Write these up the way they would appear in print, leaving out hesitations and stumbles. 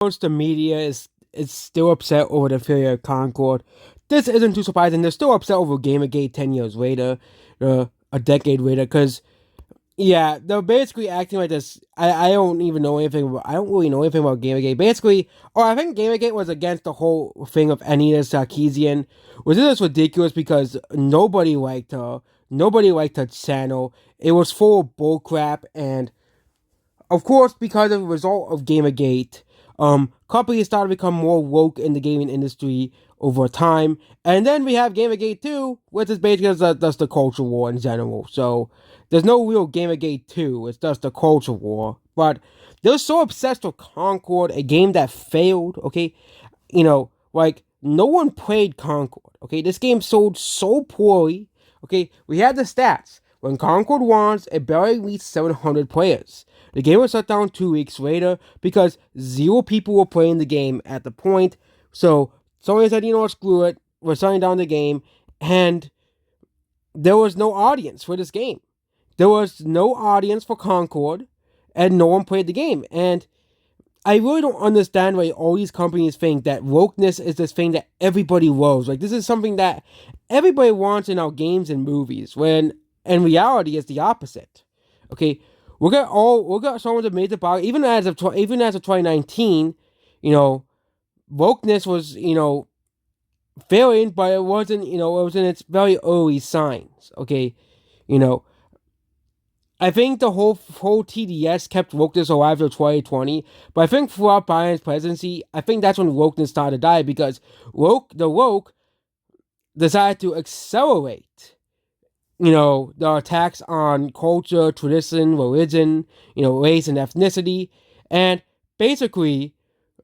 course, the media is still upset over the failure of Concord. This isn't too surprising. They're still upset over Gamergate 10 years later, a decade later, because yeah, they're basically acting like this. I don't even know anything about, I don't really know anything about Gamergate. Basically, or I think Gamergate was against the whole thing of Anita Sarkeesian, which is just ridiculous because nobody liked her. Nobody liked her channel. It was full of bullcrap, and of course, because of the result of Gamergate, companies started to become more woke in the gaming industry over time. And then we have Gamergate 2, which is basically just the culture war in general. So there's no real Gamergate 2, it's just the culture war. But they're so obsessed with Concord, a game that failed, okay? Like, no one played Concord, okay? This game sold so poorly, okay? We had the stats. When Concord launched, it barely reached 700 players. The game was shut down 2 weeks later because 0 people were playing the game at the point. So Sony said, screw it, we're shutting down the game. And there was no audience for this game. There was no audience for Concord, and no one played the game. And I really don't understand why all these companies think that wokeness is this thing that everybody loves. Like, this is something that everybody wants in our games and movies, when in reality it's the opposite. Okay, we got someone that made the bar. Even as of 2019, wokeness was failing, but it wasn't. It was in its very early signs. Okay, you know I think the whole TDS kept wokeness alive till 2020, but I think throughout Biden's presidency, I think that's when wokeness started to die because the woke decided to accelerate, the attacks on culture, tradition, religion, race and ethnicity, and basically,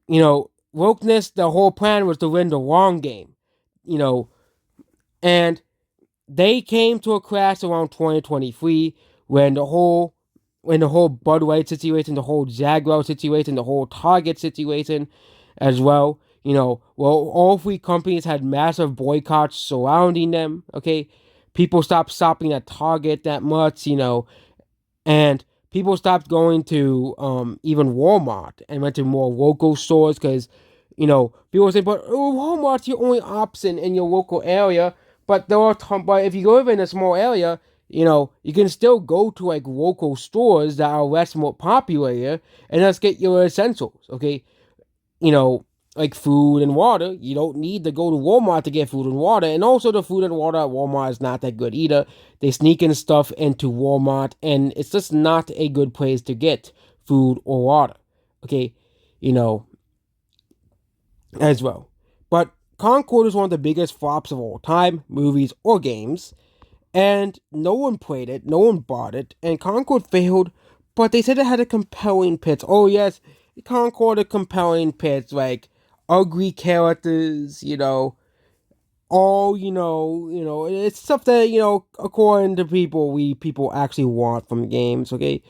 wokeness. The whole plan was to win the long game, and they came to a crash around 2023 when the whole Bud Light situation, the whole Jaguar situation, the whole Target situation as well. All 3 companies had massive boycotts surrounding them. Okay, people stopped shopping at Target that much, and people stopped going to even Walmart and went to more local stores because, people say, but Walmart's your only option in your local area. But but if you live in a small area, you can still go to like local stores that are less more populated and just get your essentials, okay? Like food and water. You don't need to go to Walmart to get food and water. And also the food and water at Walmart is not that good either. They sneak in stuff into Walmart and it's just not a good place to get food or water, okay? You know, as well. But Concord is one of the biggest flops of all time, movies or games. And no one played it, no one bought it, and Concord failed, but they said it had a compelling pitch. Oh yes, Concord a compelling pitch, like ugly characters, all it's stuff that, according to people actually want from games, okay?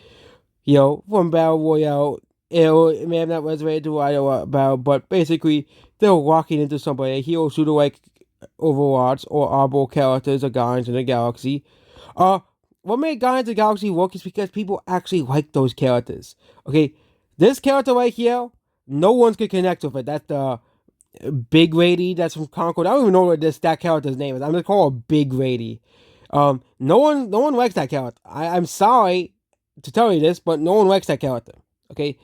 From Battle Royale, it may have not resonated to what I know about, but basically they're walking into somebody, a hero shooter like Overwatch or Arbor characters or Guardians of the Galaxy. What made Guardians of the Galaxy work is because people actually like those characters. Okay, this character right here, no one's gonna connect with it. That's the Big Lady. That's from Concord. I don't even know what that character's name is. I'm gonna call her Big Lady. No one likes that character. I'm sorry to tell you this, but no one likes that character. Okay,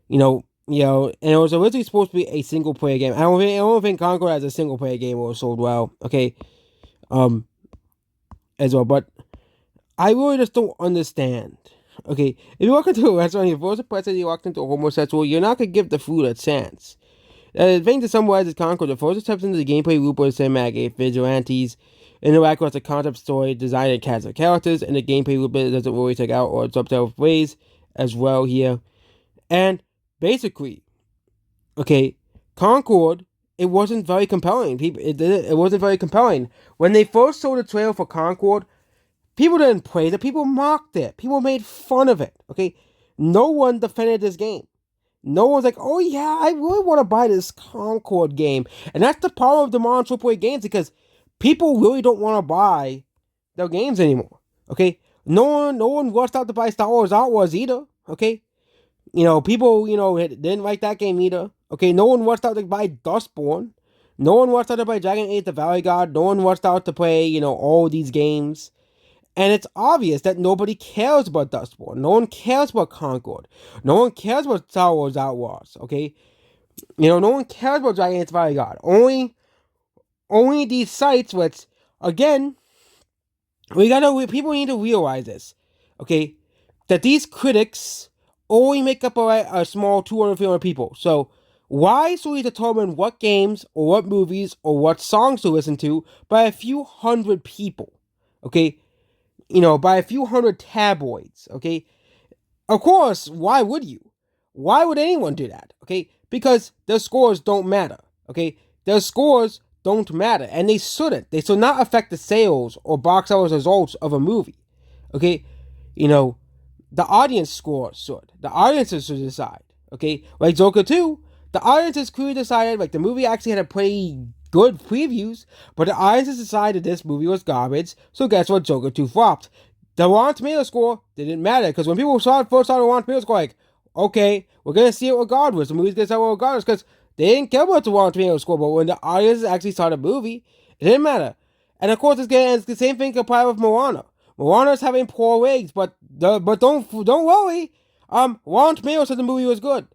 and it was originally supposed to be a single player game. I don't think Concord as a single player game was sold well. Okay, as well, but I really just don't understand. Okay, if you walk into a restaurant, if you're a person, you walk into a homosexual, you're not gonna give the food a chance. The thing to summarize is Concord. The first steps into the gameplay loop of the cinematic vigilantes interact with the concept story, design and cast of characters, and the gameplay loop doesn't really take out or subtle ways as well here. And basically, okay, Concord, it wasn't very compelling. It wasn't very compelling. When they first showed the trailer for Concord, people didn't praise it. People mocked it. People made fun of it. Okay, no one defended this game. No one's like, oh yeah, I really want to buy this Concord game. And that's the problem of the modern AAA games because people really don't want to buy their games anymore. Okay, no one rushed out to buy Star Wars either. Okay, people, didn't like that game either. Okay, no one rushed out to buy Dustborn. No one rushed out to play Dragon Age: The Valley God. No one rushed out to play, all these games. And it's obvious that nobody cares about Dustborn. No one cares about Concord. No one cares about Star Wars Outlaws. Okay, no one cares about Dragon Age: The Valley God. Only these sites, which again, people need to realize this. Okay, that these critics only make up a small 200, 300 people. So why should we determine what games or what movies or what songs to listen to by a few hundred people? Okay, by a few hundred tabloids. Okay, of course, why would you? Why would anyone do that? Okay, because their scores don't matter. Okay, their scores don't matter, and they shouldn't. They should not affect the sales or box office results of a movie. Okay, you know, the audience score should. The audiences should decide. Okay, like Joker 2, the audiences clearly decided, like, the movie actually had a pretty good previews, but the audiences decided this movie was garbage, so guess what? Joker 2 flopped. The Rotten Tomato score didn't matter, because when people first saw the Rotten Tomato score, like, okay, we're gonna see it regardless. The movie's gonna sell regardless, because they didn't care about the Rotten Tomato score, but when the audiences actually saw the movie, it didn't matter. And of course, it's the same thing applied with Moana. Moana's having poor ratings, but don't worry. Rotten Tomatoes said the movie was good.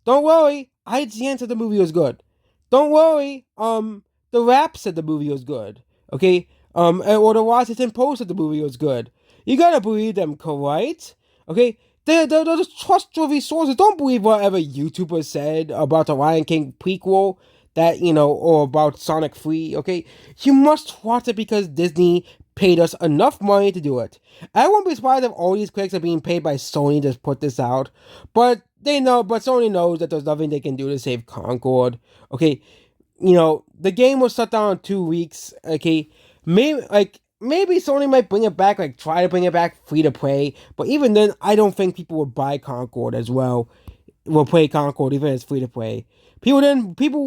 Don't worry. IGN said the movie was good. Don't worry. The Rap said the movie was good. Okay. Or the Washington Post said the movie was good. You gotta believe them, correct? Okay. They're just trustworthy sources. Don't believe whatever YouTubers said about the Lion King prequel or about Sonic 3, okay? You must watch it because Disney paid us enough money to do it. I won't be surprised if all these critics are being paid by Sony to put this out, but Sony knows that there's nothing they can do to save Concord, okay? The game was shut down in 2 weeks, okay? Maybe Sony might bring it back, like try to bring it back free to play, but even then, I don't think people would buy Concord as well. Will play Concord even if it's free to play. People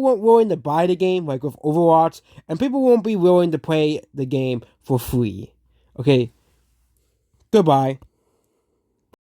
weren't willing to buy the game like with Overwatch, and people won't be willing to play the game for free. Okay, goodbye.